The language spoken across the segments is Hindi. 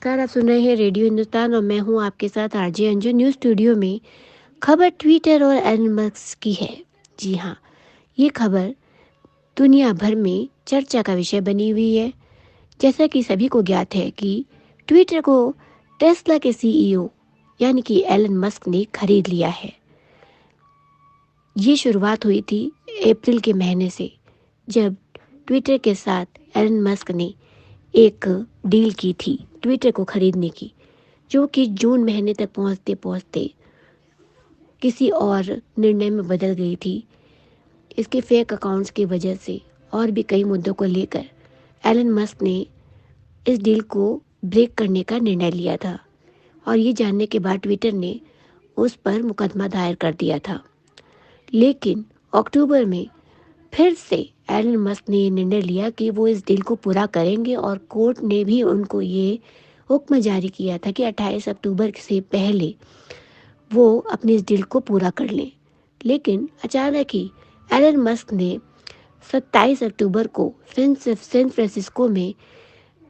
नमस्कार, आप सुन रहे हैं रेडियो हिंदुस्तान और मैं हूं आपके साथ आरजे अंजू। न्यूज़ स्टूडियो में खबर ट्विटर और एलन मस्क की है। जी हाँ, ये खबर दुनिया भर में चर्चा का विषय बनी हुई है। जैसा कि सभी को ज्ञात है कि ट्विटर को टेस्ला के सीईओ यानी कि एलन मस्क ने खरीद लिया है। ये शुरुआत हुई थी अप्रैल के महीने से, जब ट्विटर के साथ एलन मस्क ने एक डील की थी ट्विटर को खरीदने की, जो कि जून महीने तक पहुंचते पहुंचते किसी और निर्णय में बदल गई थी। इसके फेक अकाउंट्स की वजह से और भी कई मुद्दों को लेकर एलन मस्क ने इस डील को ब्रेक करने का निर्णय लिया था और ये जानने के बाद ट्विटर ने उस पर मुकदमा दायर कर दिया था। लेकिन अक्टूबर में फिर से एलन मस्क ने ये निर्णय लिया कि वो इस डील को पूरा करेंगे और कोर्ट ने भी उनको ये हुक्म जारी किया था कि 28 अक्टूबर से पहले वो अपनी इस डील को पूरा कर लें। लेकिन अचानक ही एलन मस्क ने 27 अक्टूबर को सैन फ्रांसिस्को में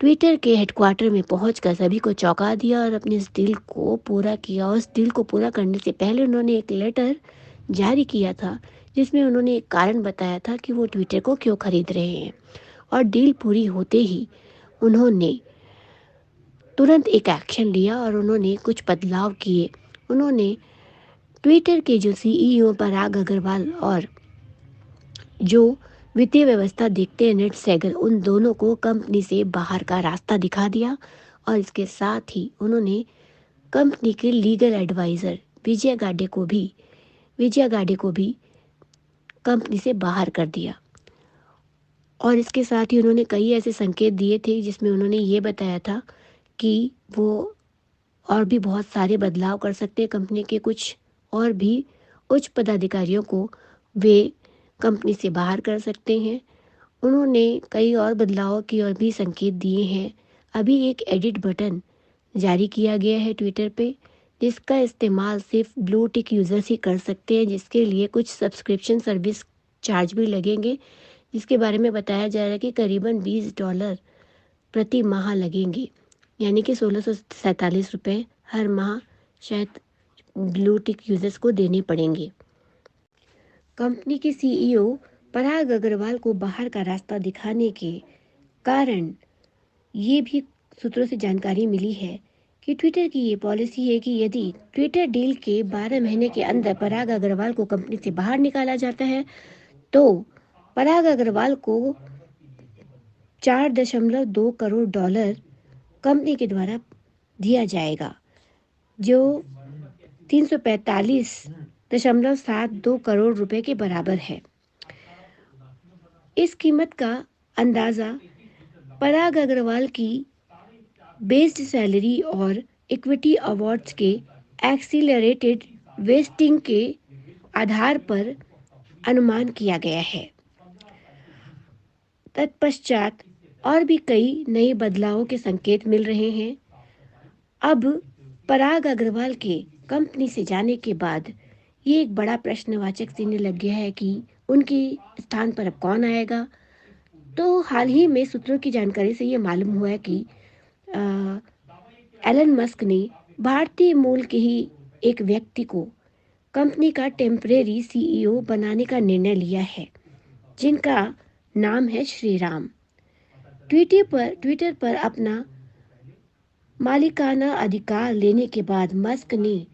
ट्विटर के हेडक्वार्टर में पहुंचकर सभी को चौंका दिया और अपनी इस डील को पूरा किया। और इस डील को पूरा करने से पहले उन्होंने एक लेटर जारी किया था जिसमें उन्होंने एक कारण बताया था कि वो ट्विटर को क्यों खरीद रहे हैं। और डील पूरी होते ही उन्होंने तुरंत एक एक्शन लिया और उन्होंने कुछ बदलाव किए। उन्होंने ट्विटर के जो सीईओ पराग अग्रवाल और जो वित्तीय व्यवस्था देखते हैं नेट सेगल, उन दोनों को कंपनी से बाहर का रास्ता दिखा दिया। और इसके साथ ही उन्होंने कंपनी के लीगल एडवाइज़र विजय गाडे को भी कंपनी से बाहर कर दिया। और इसके साथ ही उन्होंने कई ऐसे संकेत दिए थे जिसमें उन्होंने ये बताया था कि वो और भी बहुत सारे बदलाव कर सकते हैं। कंपनी के कुछ और भी उच्च पदाधिकारियों को वे कंपनी से बाहर कर सकते हैं। उन्होंने कई और बदलावों की और भी संकेत दिए हैं। अभी एक एडिट बटन जारी किया गया है ट्विटर पे, जिसका इस्तेमाल सिर्फ ब्लू टिक यूज़र्स ही कर सकते हैं, जिसके लिए कुछ सब्सक्रिप्शन सर्विस चार्ज भी लगेंगे, जिसके बारे में बताया जा रहा है कि करीबन $20 प्रति माह लगेंगे, यानी कि ₹1647 हर माह शायद ब्लू टिक यूज़र्स को देने पड़ेंगे। कंपनी के सीईओ पराग अग्रवाल को बाहर का रास्ता दिखाने के कारण ये भी सूत्रों से जानकारी मिली है कि ट्विटर की ये पॉलिसी है कि यदि ट्विटर डील के 12 महीने के अंदर पराग अग्रवाल को कंपनी से बाहर निकाला जाता है तो पराग अग्रवाल को $4.2 करोड़ कंपनी के द्वारा दिया जाएगा, जो 345.72 करोड़ रुपए के बराबर है। इस कीमत का अंदाज़ा पराग अग्रवाल की बेस्ड सैलरी और इक्विटी अवार्ड्स के एक्सीलरेटेड वेस्टिंग के आधार पर अनुमान किया गया है। तत्पश्चात और भी कई नए बदलावों के संकेत मिल रहे हैं। अब पराग अग्रवाल के कंपनी से जाने के बाद ये एक बड़ा प्रश्नवाचक चिन्ह लग गया है कि उनके स्थान पर अब कौन आएगा। तो हाल ही में सूत्रों की जानकारी से ये मालूम हुआ है कि एलन मस्क ने भारतीय मूल के ही एक व्यक्ति को कंपनी का टेम्परेरी सीईओ बनाने का निर्णय लिया है, जिनका नाम है श्रीराम। ट्विटर पर अपना मालिकाना अधिकार लेने के बाद मस्क ने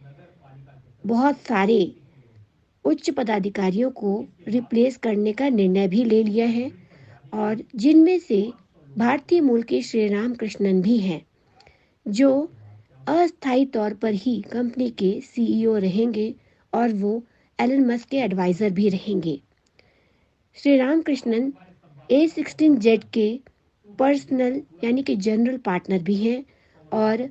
बहुत सारे उच्च पदाधिकारियों को रिप्लेस करने का निर्णय भी ले लिया है, और जिनमें से भारतीय मूल के श्रीराम कृष्णन भी हैं, जो अस्थायी तौर पर ही कंपनी के सीईओ रहेंगे और वो एलन मस्क के एडवाइज़र भी रहेंगे। श्रीराम कृष्णन A16Z के पर्सनल यानी कि जनरल पार्टनर भी हैं और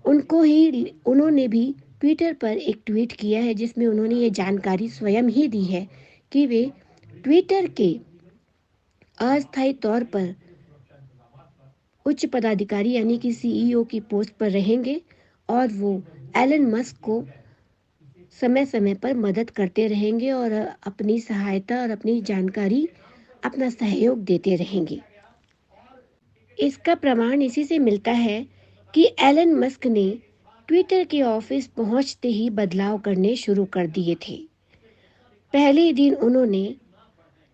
उन्होंने भी ट्विटर पर एक ट्वीट किया है जिसमें उन्होंने ये जानकारी स्वयं ही दी है कि वे ट्विटर के अस्थायी तौर पर उच्च पदाधिकारी यानी कि सीईओ की पोस्ट पर रहेंगे और वो एलन मस्क को समय समय पर मदद करते रहेंगे और अपनी सहायता और अपनी जानकारी, अपना सहयोग देते रहेंगे। इसका प्रमाण इसी से मिलता है कि एलन मस्क ने ट्विटर के ऑफिस पहुंचते ही बदलाव करने शुरू कर दिए थे। पहले ही दिन उन्होंने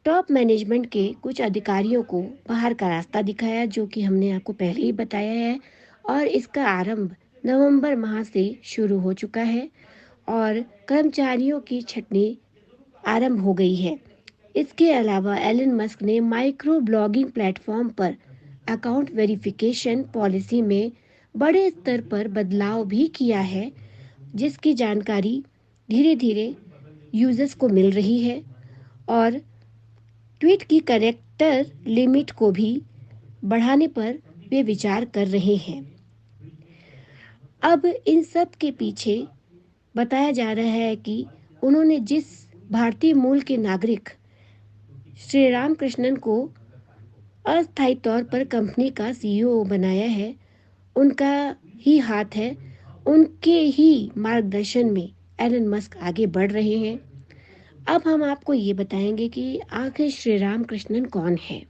टॉप मैनेजमेंट के कुछ अधिकारियों को बाहर का रास्ता दिखाया, जो कि हमने आपको पहले ही बताया है, और इसका आरंभ नवंबर माह से शुरू हो चुका है और कर्मचारियों की छटनी आरंभ हो गई है। इसके अलावा एलन मस्क ने माइक्रो ब्लॉगिंग प्लेटफॉर्म पर अकाउंट वेरिफिकेशन पॉलिसी में बड़े स्तर पर बदलाव भी किया है, जिसकी जानकारी धीरे धीरे यूजर्स को मिल रही है और ट्वीट की करेक्टर लिमिट को भी बढ़ाने पर वे विचार कर रहे हैं। अब इन सब के पीछे बताया जा रहा है कि उन्होंने जिस भारतीय मूल के नागरिक श्री राम कृष्णन को अस्थायी तौर पर कंपनी का सीईओ बनाया है, उनका ही हाथ है, उनके ही मार्गदर्शन में एलन मस्क आगे बढ़ रहे हैं। अब हम आपको ये बताएंगे कि आखिर श्री राम कृष्णन कौन है।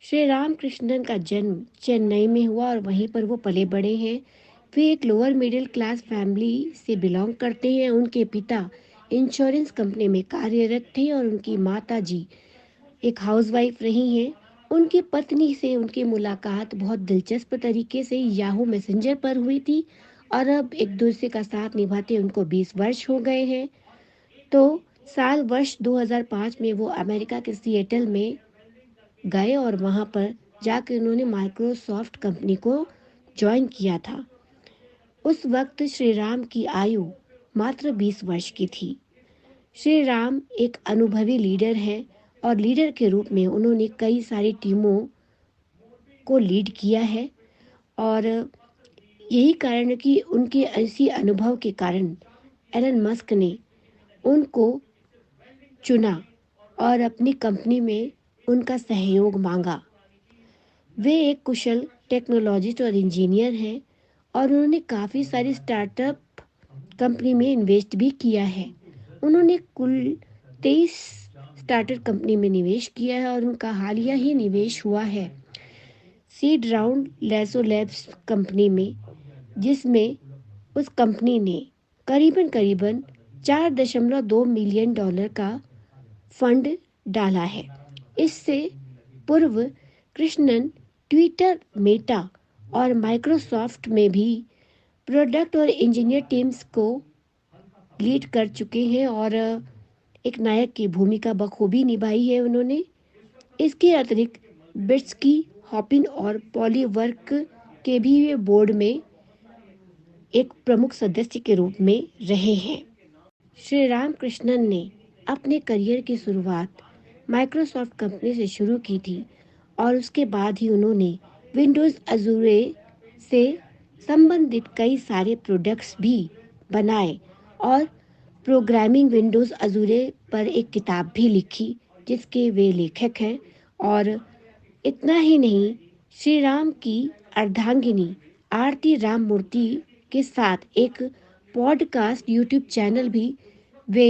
श्री राम कृष्णन का जन्म चेन्नई में हुआ और वहीं पर वो पले बड़े हैं। वे एक लोअर मिडिल क्लास फैमिली से बिलोंग करते हैं। उनके पिता इंश्योरेंस कंपनी में कार्यरत थे और उनकी माता जी एक हाउसवाइफ रही हैं। उनकी पत्नी से उनकी मुलाकात बहुत दिलचस्प तरीके से याहू मैसेंजर पर हुई थी और अब एक दूसरे का साथ निभाते उनको 20 वर्ष हो गए हैं। तो साल वर्ष 2005 में वो अमेरिका के सिएटल में गए और वहां पर जाकर उन्होंने माइक्रोसॉफ्ट कंपनी को ज्वाइन किया था। उस वक्त श्री राम की आयु मात्र 20 वर्ष की थी। श्री राम एक अनुभवी लीडर हैं और लीडर के रूप में उन्होंने कई सारी टीमों को लीड किया है और यही कारण है कि उनके ऐसी अनुभव के कारण एलन मस्क ने उनको चुना और अपनी कंपनी में उनका सहयोग मांगा। वे एक कुशल टेक्नोलॉजिस्ट और इंजीनियर हैं और उन्होंने काफ़ी सारी स्टार्टअप कंपनी में इन्वेस्ट भी किया है। उन्होंने कुल 23 स्टार्टअप कंपनी में निवेश किया है और उनका हालिया ही निवेश हुआ है seed round lasso labs company में, जिसमें उस कंपनी ने करीबन करीबन 4.2 मिलियन डॉलर का फंड डाला है। इससे पूर्व कृष्णन ट्विटर, मेटा और माइक्रोसॉफ्ट में भी प्रोडक्ट और इंजीनियर टीम्स को लीड कर चुके हैं और एक नायक की भूमिका बखूबी निभाई है उन्होंने। इसके अतिरिक्त बिट्सकी, हॉपिन और पॉलीवर्क के भी वे बोर्ड में एक प्रमुख सदस्य के रूप में रहे हैं। श्री राम कृष्णन ने अपने करियर की शुरुआत माइक्रोसॉफ्ट कंपनी से शुरू की थी और उसके बाद ही उन्होंने विंडोज़ अजूरे से संबंधित कई सारे प्रोडक्ट्स भी बनाए और प्रोग्रामिंग विंडोज़ अजूरे पर एक किताब भी लिखी, जिसके वे लेखक हैं। और इतना ही नहीं, श्री राम की अर्धांगिनी आरती राममूर्ति के साथ एक पॉडकास्ट यूट्यूब चैनल भी वे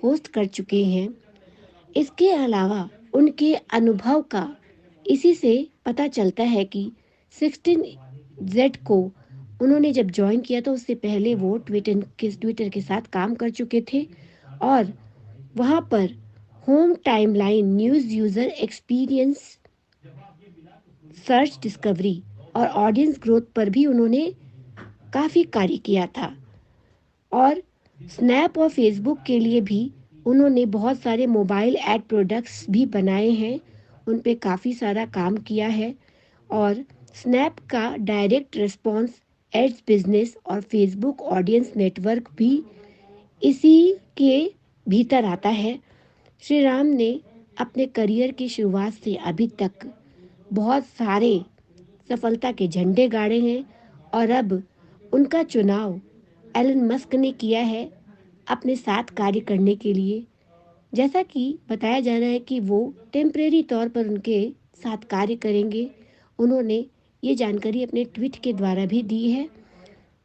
होस्ट कर चुके हैं। इसके अलावा उनके अनुभव का इसी से पता चलता है कि 16Z को उन्होंने जब ज्वाइन किया तो उससे पहले वो ट्विटर के साथ काम कर चुके थे और वहाँ पर home timeline, news user experience, search discovery और ऑडियंस ग्रोथ पर भी उन्होंने काफ़ी कार्य किया था। और स्नैप और फेसबुक के लिए भी उन्होंने बहुत सारे मोबाइल ऐड प्रोडक्ट्स भी बनाए हैं, उन पे काफ़ी सारा काम किया है। और स्नैप का डायरेक्ट रिस्पॉन्स एड्स बिजनेस और फेसबुक ऑडियंस नेटवर्क भी इसी के भीतर आता है। श्री राम ने अपने करियर की शुरुआत से अभी तक बहुत सारे सफलता के झंडे गाड़े हैं और अब उनका चुनाव एलन मस्क ने किया है अपने साथ कार्य करने के लिए। जैसा कि बताया जा रहा है कि वो टेम्परेरी तौर पर उनके साथ कार्य करेंगे। उन्होंने ये जानकारी अपने ट्वीट के द्वारा भी दी है,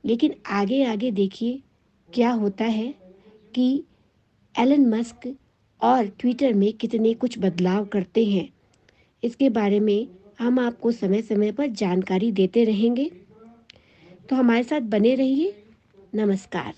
लेकिन आगे आगे देखिए क्या होता है कि एलन मस्क और ट्विटर में कितने कुछ बदलाव करते हैं। इसके बारे में हम आपको समय समय पर जानकारी देते रहेंगे। तो हमारे साथ बने रहिए। नमस्कार।